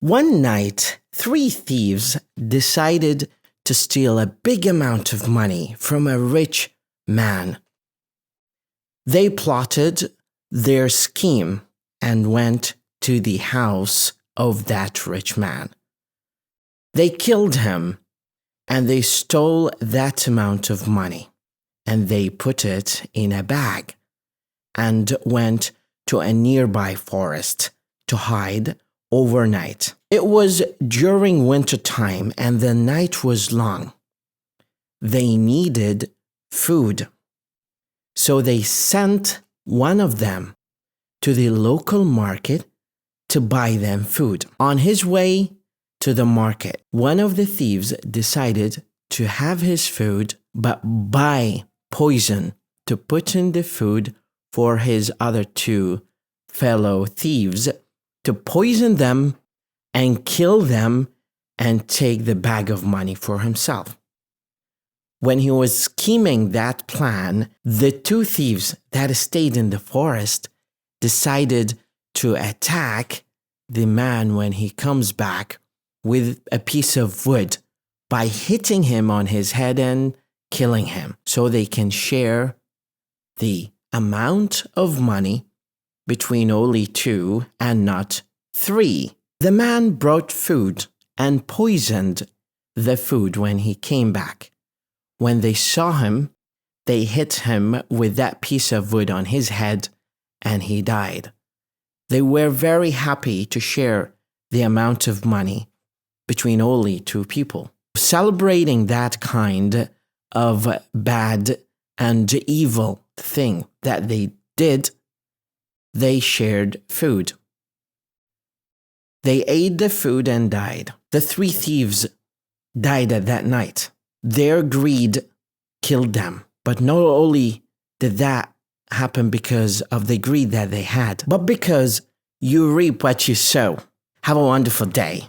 One night, 3 thieves decided to steal a big amount of money from a rich man. They plotted their scheme and went to the house of that rich man. They killed him and they stole that amount of money, and they put it in a bag and went to a nearby forest to hide overnight. It was during winter time and the night was long. They needed food. So they sent one of them to the local market to buy them food. On his way to the market, one of the thieves decided to have his food but buy poison to put in the food for his other 2 fellow thieves, to poison them and kill them and take the bag of money for himself. When he was scheming that plan, the 2 thieves that stayed in the forest decided to attack the man when he comes back with a piece of wood by hitting him on his head and killing him, so they can share the amount of money between only 2 and not 3. The man brought food and poisoned the food when he came back. When they saw him, they hit him with that piece of wood on his head and he died. They were very happy to share the amount of money between only 2 people. Celebrating that kind of bad and evil thing that they did, they shared food. They ate the food and died. The 3 thieves died at that night. Their greed killed them. But not only did that happen because of the greed that they had, but because you reap what you sow. Have a wonderful day.